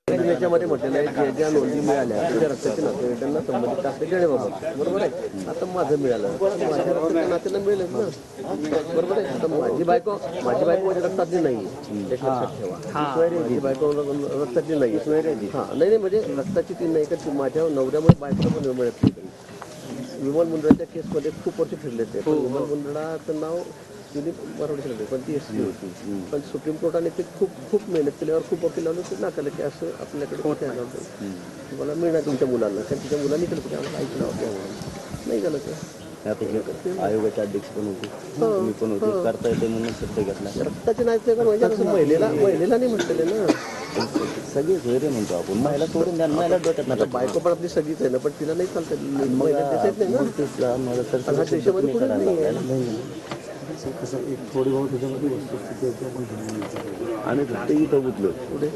याच्यामध्ये म्हटलेलं आहे की ज्या नोंदी मिळाल्या त्या रक्ताचे नातेवाईकांना संबंधित असते देण्याबाबत बरोबर आहे. आता माझं मिळालं माझ्या रक्ताच्या नात्याला मिळेलच ना बरोबर आहे. आता माझी बायको माझ्या रक्तातली नाही एक लक्षात ठेवा. माझी बायको रक्तातली नाही हा नाही म्हणजे रक्ताची ती नाही का माझ्या नवऱ्यामुळे बायकोला पण मिळत नाही. विमल मुंडळाच्या केसमध्ये खूप वर्ष फिरले ते पण विमल मुंडळाचं नाव दिलीप बरोबर पण ती एस टी होती. पण सुप्रीम कोर्टाने ते खूप मेहनत केल्यावर खूप वकिलांना ते नाकारलं की असं आपल्याकडे होत आहे तुम्हाला मिळणार तुमच्या मुलांना कारण तिच्या मुलांनी केलं होतं आम्हाला ऐकलं होतं नाही झालं ते आता हे आयोगाचे अध्यक्ष पण होते तुम्ही पण होते करता येते म्हणून शब्द घेतला. रक्ताचे नाही म्हणजे असं महिलेला नाही म्हटलेले ना सगळी सोयरे म्हणतो आपण महिला सोडून द्या महिला डोक्यात ना बायको पण आपली सगळीच आहे ना पण तिला नाही चालतं महिला देशात नाही ना मला तर हा देशामध्ये कुठे नाही कसं एक थोडी बहुत त्याच्यामध्ये वस्तुस्थिती आणि फक्त इथं गुतलो पुढे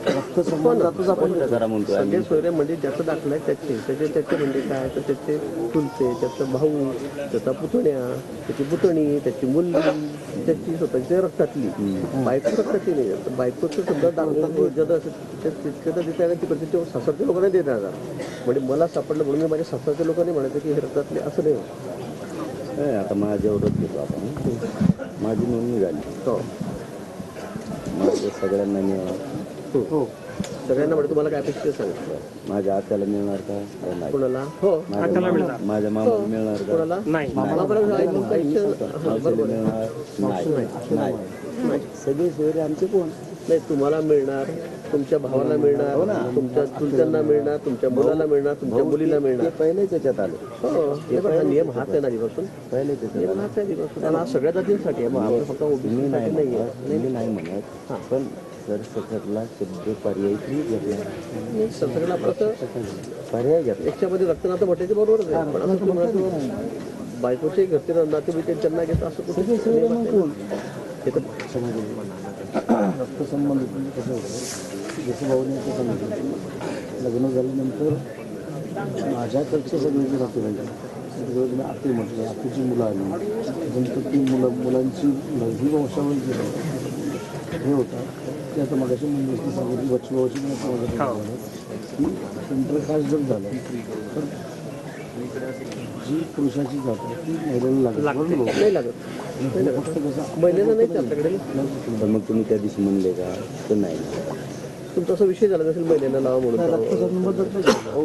रक्त संबंधातच आपण जरा म्हणतो सगळे सोयरे म्हणजे ज्याचं दाखला आहे त्याचे म्हणजे काय तर त्याचे चुलते त्याचा भाऊ त्याचा पुतण्या त्याची पुतणी त्याची मुलगी त्याची स्वतःची रक्तातली बायको रक्तातली नाही बायकोचं सुद्धा दाखला तिकडे तिकडचे सासरच्या लोकांना देणार म्हणजे मला सापडलं म्हणून मी माझ्या सासरच्या लोकांनी म्हणायचं की हे रक्तातले असं नाही. आता माझ्यावरच घेतो आपण माझी नोंदणी झाली हो माझ्या सगळ्यांना मिळणार हो सगळ्यांना म्हणजे तुम्हाला काय अपेक्षा सांगितलं माझ्या आत्याला मिळणार का नाही कोणाला हो माझ्या मामाला मिळणार का कोणाला नाही मिळणार नाही सगळे सोयरे आमचे कोण नाही तुम्हाला मिळणार तुमच्या भावाला मिळणार तुमच्या चुलत्यांना मिळणार तुमच्या मुलाला मिळणार तुमच्या मुलीला मिळणार पहिलेच त्याच्यात आलो हो नियम हाच आहे ना आधीपासून पहिलेच नियम हाच आहे आधीपासून आणि हा सगळ्या जातींसाठी आहे आपण फक्त मी नाही म्हणत पण सरसकटला शब्द पर्यायी घेतला सरसकटला आपलं पर्याय घेतला याच्यामध्ये रक्तनातं म्हटल्याचे बरोबरच आहे पण असं तुम्हाला बायकोचे घरचे नातेवाईक त्यांना घेत असं कुठे रक्तसंबंधित कसं होतं जसं भाऊने असं सांगितलं लग्न झाल्यानंतर माझ्याकडचे सगळे जे नातेवाईक मी आती म्हटलं आतीची मुलं आली त्याच्यानंतर ती मुलांची ही वंशावळी जी हे होतं ते आता मगाशी मुंबईची सांगितली बच्चूभाऊची पण आता माझ्या की इंटरकास्ट जर झालं तर जी पुरुषाची जाते ती महिलेला नाही लागत फक्त कसं महिलेला नाही आपल्याकडे तर मग तुम्ही त्या दिवशी म्हणले का तर नाही तुमचा असा विषय झाला नसेल महिलेला लावा म्हणून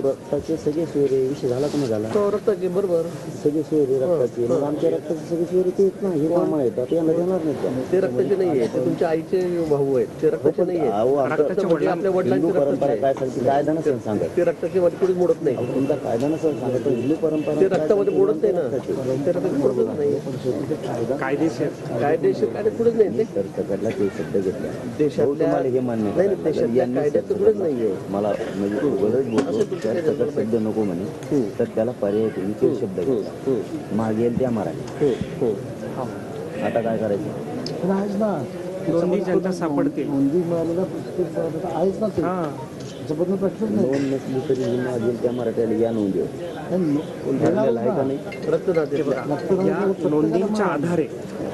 रक्ताचे सगळे सोयरे विषय झाला का मग झाला रक्ताचे बरोबर सगळे सोयरे रक्ताचे मग आमच्या रक्ताचे सगळे सोयरे ते येत नाही हे मामा येतात यांना देणार नाही ते रक्ताचे नाही आहे ते तुमच्या आईचे भाऊ आहेत ते रक्ताचे नाही आहेत आपल्या वडिलांची परंपरा काय सांगते कायदा नसेल सांगत ते रक्ताचे मध्ये कुठेच मोडत नाही तुमचा कायदा नसेल सांगत हिंदू परंपरा ते रक्तामध्ये मोडत नाही ना ते रक्ताचे मोडतच नाही कायदेशीर कायदे पुढेच नाही ते सरकारला ते शब्द घेतला देशातल्या हे मान्य नाही देशातल्या कायद्यात पुढेच नाहीये मला म्हणजे गरज बोलतो शब्द नको म्हणे तर त्याला पर्याय तुम्ही शब्द घेतला मागेल त्या मराठी आता काय करायचं आहेच ना नोंदी ज्यांच्या सापडतील नोंदी मिळालेला प्रत्येक आहेच ना ते त्याच्याबद्दल प्रश्नच नाही नोंद नसली तरी ही मागेल त्या मराठ्याला या नोंदी आहे का नाही या नोंदींच्या आधारे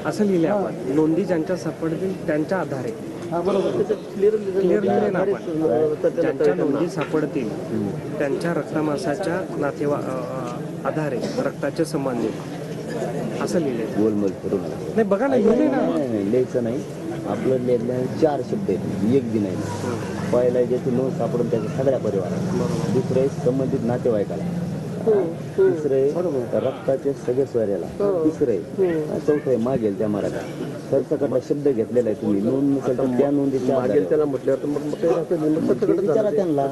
असं लिहिले आपण नोंदी ज्यांच्या सापडतील त्यांच्या आधारे क्लिअर लिहिले ना आपण ज्यांच्या नोंदी सापडतील त्यांच्या रक्तमासाच्या आधारे रक्ताचे संबंधित असं लिहिले गोलमोल करून नाही बघा ना लिहिले ना लिहायचं नाही आपलं लिहिल्या 4 शब्द आहेत एक दिन आहे पहिला ज्याची नोंद सापडून त्याच्या सगळ्या परिवाराला दुसरं संबंधित नातेवाईकाला तिसरे रक्ताचे सगळे सोयऱ्याला तिसरे चौथे मागेल त्या मराठा सरसकटला शब्द घेतलेला आहे तुम्ही नोंद नसेल तर त्या नोंदीच्या मागेल त्याला म्हटल्यावर विचारा त्यांना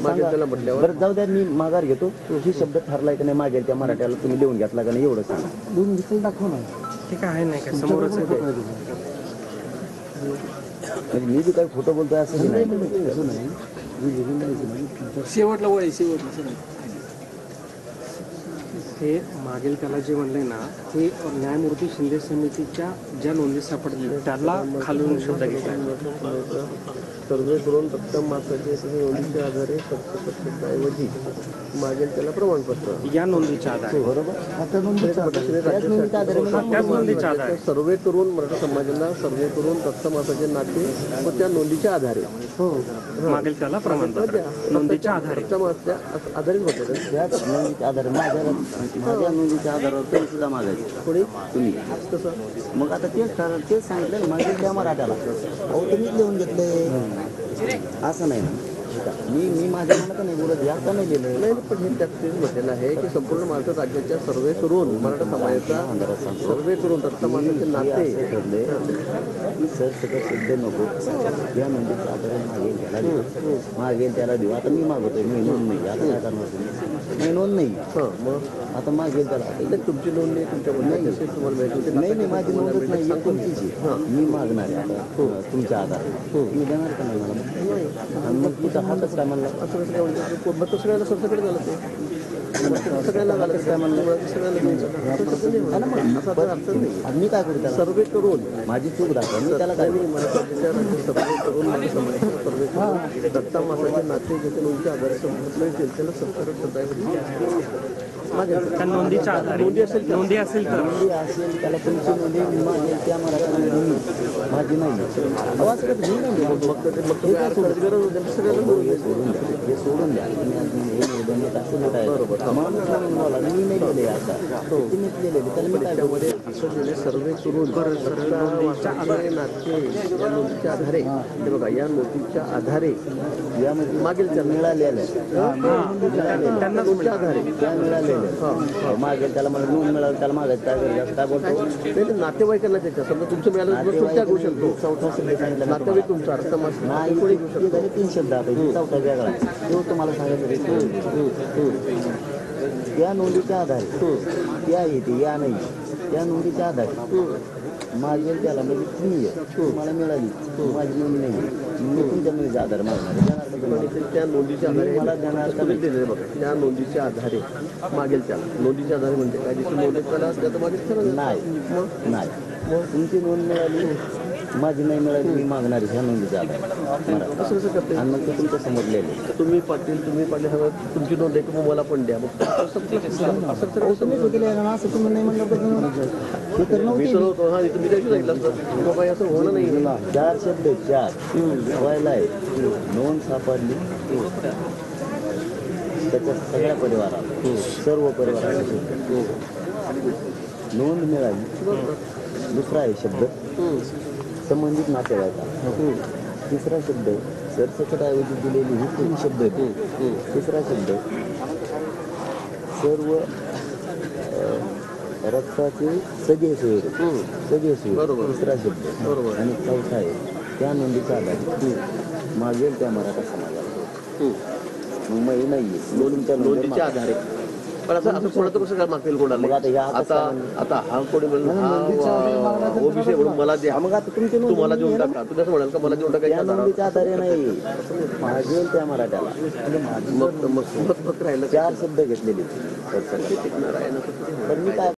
मागेल त्याला म्हटल्यावर बरं जाऊ द्या मी माघार घेतो ही शब्द ठरलाय का नाही मागेल त्या मराठ्याला तुम्ही लिहून घेतला का नाही एवढं सांगा लिहून घेतलं दाखव ना ठीक आहे नाही का समोरच आहे म्हणजे मी बी काही खोटं बोलतोय असं नाही असं नाही शेवटला वय शेवटला ते मागेल त्याला जे म्हणले ना ते न्यायमूर्ती शिंदे समितीच्या ज्या नोंदी सापडल्या त्याला खालून शब्द घेतला. सर्वे करून रक्कम मासाचे नोंदीच्या आधारे ऐवजी मागेल त्याला प्रमाणपत्र या नोंदीच्या आधारे बरोबर आता नोंदीच्या आधारे त्याच नोंदीच्या आधारे त्याच नोंदीच्या आधारे सर्वे करून मराठा समाजाला सर्वे करून रक्कम मासाचे नाते व त्या नोंदीच्या आधारे मागेल त्याला प्रमाणपत्र नोंदीच्या आधारे रक्कम आधारित होते का? त्याच नोंदीच्या आधारे माझ्या नोंदीच्या आधारावर तरी सुद्धा मागायचे कोणी तुम्ही कसं मग आता तेच सांगितलं ना मागेल त्या मराठ्याला अहो तुम्हीच लिहून घेतलंय असं नाही ना मी माझ्या मनात नाही बोलत हे आता नाही लिहिलंय नाही पण हे त्यात तेच म्हटलेलं आहे की संपूर्ण महाराष्ट्र राज्याच्या सर्वे करून मराठा समाजाचा सर्वे करून रक्तमासाचे नाते ठरले की सर सगळं सिद्ध नको या नोंदीच्या आधारे मागेल त्याला देऊ आता मी मागवतोय मी नोंद नाही आता काय करणार तुम्ही मी नोंद नाही मग आता मागेल त्याला नाही, तुमची नोंद नाही तुमच्या तुम्हाला माहिती नाही माझी नोंदच नाही आहे तुमचीच आहे. मी मागणार आहे आता तुमच्या आधारे तुम्ही देणार का नाही मला आणि मग तुझा हातच काय म्हणला असं कसं काय म्हणजे मग सगळ्याला सरसकट झालं ते सगळ्यांना झालं काय म्हणलं सगळ्यांना घ्यायचं असा तर अर्थ नाही. आणि मी काय करू त्याला सर्वे करून माझी चूक दाखवा मी त्याला काय सर्वे करून माझ्या समाजाचा सर्वे करून दत्ता मासाचे नाते ज्याचे नोंदीच्या आधारे संपलं येतील त्याला सरकार मागेल त्या नोंदीच्या आधारे नोंदी असेल तर नोंदी असेल त्याला तुमची नोंदी मागेल त्या मराठा माझी नाही आवाज करत मी नाही देणार. मग तुम्ही अर्ज करायची गरज होती सगळ्यांना हो, हे सोडून द्या तुम्ही आज हे निवेदन येत असं नाही बरोबर म्हणून बोला मी नाही लिहिले आता तुम्हीच लिहिलेले त्याला मी काय त्यामध्ये असं दिले सर्वे करून नोंदीच्या नाते या नोंदीच्या आधारे हे बघा या नोंदीच्या आधारे यामध्ये मागेल त्या मिळालेलं त्यांनाच नोंदीच्या आधारे त्या मिळालेलं मागेल त्याला मला नोंद मिळालं त्याला मागायचं काय करायचं काय बोलतो नाही नातेवाईकांना त्याच्या समजा तुमचं मिळालं तर सुट्ट्या घेऊ शकतो चौथा शब्द सांगितला नातेवाईक तुमचा रक्तमास नाही कोणी ते झाले 3 शब्द आता हे चौथा वेगळा आहे. तो तुम्हाला सांगायचं त्या नोंदीच्या आधारे त्या येते या नाही त्या नोंदीच्या आधारे मागेल त्याला म्हणजे तुम्ही तुम्हाला मिळाली माझी नोंद नाही मी तुमच्या नोंदीचा आधार मागणार देणार का तुम्हाला? त्या नोंदीच्या आधारे मला देणार का तुम्ही दिलेले बघा त्या नोंदीच्या आधारे मागेल त्याला नोंदीच्या आधारे म्हणजे काय जिथे नोंद त्याला त्याचं मागेल त्याला नाही नाही तुमची नोंद मिळाली माझी नाही मिळाली मी मागणार ह्या नोंदीच्या आधारे असं कसं करते आणि मग ते तुमच्या समोर लिहिले तुम्ही पाटील हवं तुमची नोंद आहे की मग मला पण द्या मग असं असं तुम्ही नाही म्हणलं ते तर मी तर होतो हा तुम्ही त्याशी सांगितलं असतं बाबा असं होणं नाही 4 शब्द 4 व्हायला आहे नोंद सापडली त्याच्या सगळ्या परिवाराला सर्व परिवाराला नोंद मिळाली दुसरा आहे शब्द संबंधित नातेवाईका तिसरा शब्द सरसकट ऐवजी दिलेली ही 3 शब्द आहेत तिसरा शब्द सर्व रक्ताचे सगळे सोयरे बरोबर. तिसरा शब्द बरोबर. आणि चौथा आहे त्या नोंदीच्या आधारे मागेल त्या मराठा समाजाला मुंबई नाही नोंदीच्या आधारे पण असं कोणाचं कसं काय मागतील मग आता कोणाला या आता हा कोणी म्हणून ओबीसी म्हणून मला द्या मग आता तुमची नोंद तुम्हाला देऊन टाका तुम्ही असं म्हणाल का मला देऊन त्या टाकायचं नोंदीच्या आधारे नाही मागेल त्या मराठ्याला मग राहिलं 4 शब्द घेतलेले टिकणार आहे ना तर मी काय